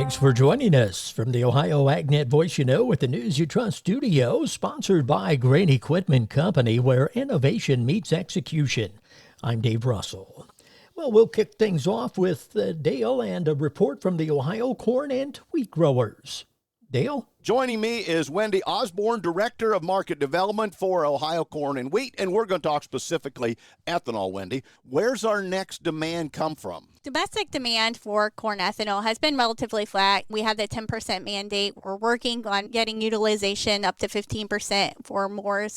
Thanks for joining us from the Ohio AgNet Voice You Know with the News You Trust studio, sponsored by Grain Equipment Company, where innovation meets execution. I'm Dave Russell. Well, we'll kick things off with Dale and a report from the Ohio corn and wheat growers. Dale? Joining me is Wendy Osborne, Director of Market Development for Ohio Corn and Wheat, and we're going to talk specifically ethanol, Wendy. Where's our next demand come from? Domestic demand for corn ethanol has been relatively flat. We have the 10% mandate. We're working on getting utilization up to 15% for more,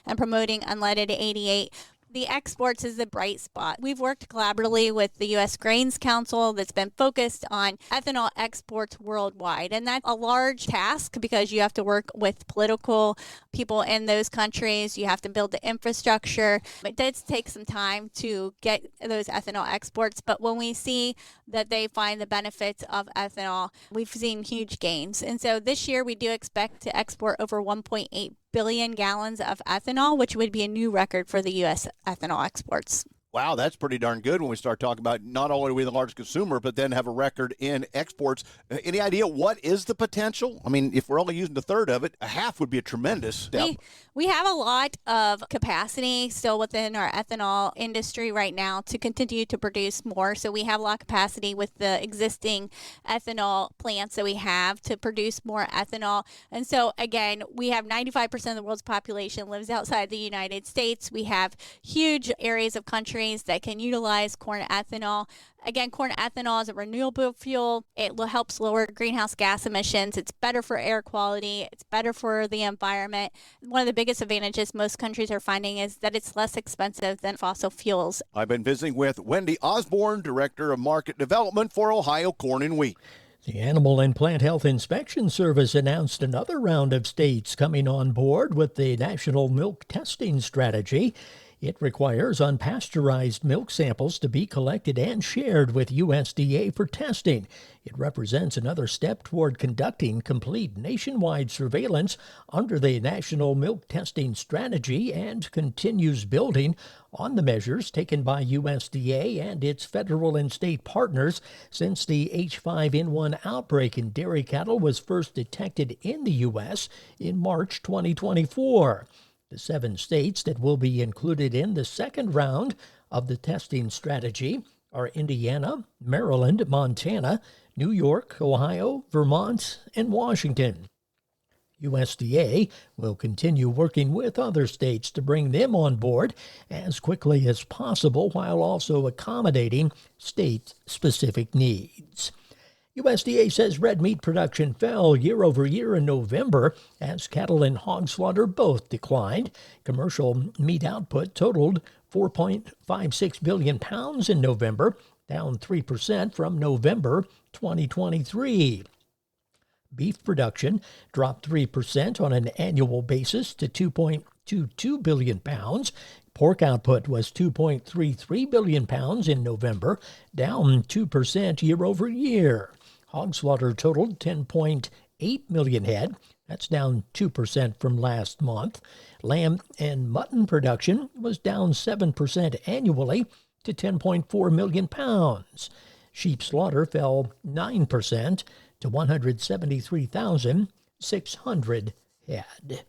and promoting unleaded 88. The exports is the bright spot. We've worked collaboratively with the U.S. Grains Council that's been focused on ethanol exports worldwide. And that's a large task because you have to work with political people in those countries. You have to build the infrastructure. It does take some time to get those ethanol exports. But when we see that they find the benefits of ethanol, we've seen huge gains. And so this year we do expect to export over 1.8 billion gallons of ethanol, which would be a new record for the U.S. ethanol exports. Wow, that's pretty darn good when we start talking about not only are we the largest consumer, but then have a record in exports. Any idea what is the potential? I mean, if we're only using a third of it, a half would be a tremendous step. We have a lot of capacity still within our ethanol industry right now to continue to produce more. So we have a lot of capacity with the existing ethanol plants that we have to produce more ethanol. And so, again, we have 95% of the world's population lives outside the United States. We have huge areas of country that can utilize corn ethanol. Again, corn ethanol is a renewable fuel. It helps lower greenhouse gas emissions. It's better for air quality. It's better for the environment. One of the biggest advantages most countries are finding is that it's less expensive than fossil fuels. I've been visiting with Wendy Osborne, Director of Market Development for Ohio Corn and Wheat. The Animal and Plant Health Inspection Service announced another round of states coming on board with the National Milk Testing Strategy. It requires unpasteurized milk samples to be collected and shared with USDA for testing. It represents another step toward conducting complete nationwide surveillance under the National Milk Testing Strategy and continues building on the measures taken by USDA and its federal and state partners since the H5N1 outbreak in dairy cattle was first detected in the U.S. in March 2024. The 7 states that will be included in the second round of the testing strategy are Indiana, Maryland, Montana, New York, Ohio, Vermont, and Washington. USDA will continue working with other states to bring them on board as quickly as possible while also accommodating state-specific needs. USDA says red meat production fell year over year in November as cattle and hog slaughter both declined. Commercial meat output totaled 4.56 billion pounds in November, down 3% from November 2023. Beef production dropped 3% on an annual basis to 2.22 billion pounds. Pork output was 2.33 billion pounds in November, down 2% year over year. Hog slaughter totaled 10.8 million head. That's down 2% from last month. Lamb and mutton production was down 7% annually to 10.4 million pounds. Sheep slaughter fell 9% to 173,600 head.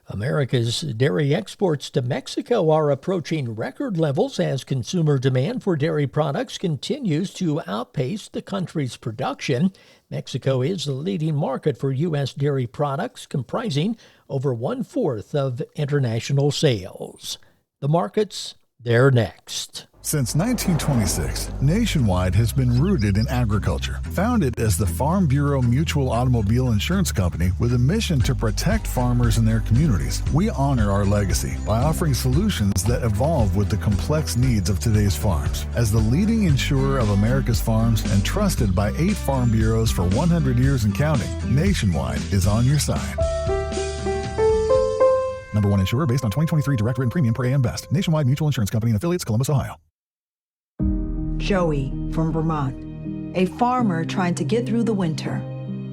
America's dairy exports to Mexico are approaching record levels as consumer demand for dairy products continues to outpace the country's production. Mexico is the leading market for U.S. dairy products, comprising over 1/4 of international sales. The markets, they're next. Since 1926, Nationwide has been rooted in agriculture. Founded as the Farm Bureau Mutual Automobile Insurance Company with a mission to protect farmers and their communities, we honor our legacy by offering solutions that evolve with the complex needs of today's farms. As the leading insurer of America's farms and trusted by 8 farm bureaus for 100 years and counting, Nationwide is on your side. Number 1 insurer based on 2023 direct written premium per AM Best. Nationwide Mutual Insurance Company and affiliates, Columbus, Ohio. Joey from Vermont, a farmer trying to get through the winter.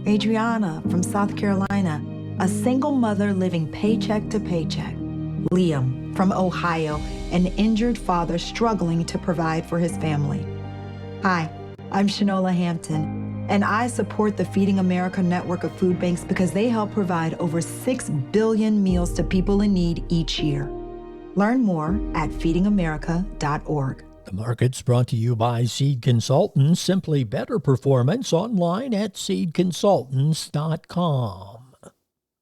Adriana from South Carolina, a single mother living paycheck to paycheck. Liam from Ohio, an injured father struggling to provide for his family. Hi, I'm Shanola Hampton, And I support the Feeding America network of food banks because they help provide over 6 billion meals to people in need each year. Learn more at feedingamerica.org. The market's brought to you by Seed Consultants. Simply better performance online at seedconsultants.com.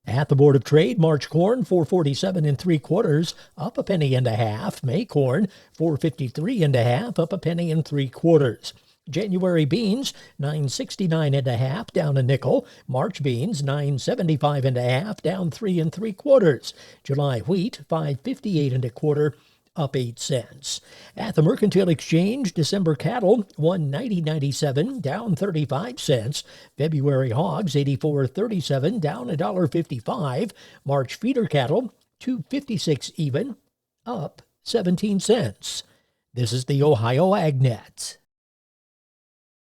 At the Board of Trade, March corn 4.47 3/4, up a penny and a half. May corn 4.53 1/2, up a penny and 3/4. January beans 9.69 1/2, down a nickel. March beans 9.75 1/2, down 3 3/4. July wheat 5.58 1/4, up 8 cents. At the Mercantile Exchange, December cattle 190.97, down 35 cents. February hogs 84.37, down $1.55. March feeder cattle 256 even, up 17 cents. This is the Ohio AgNet.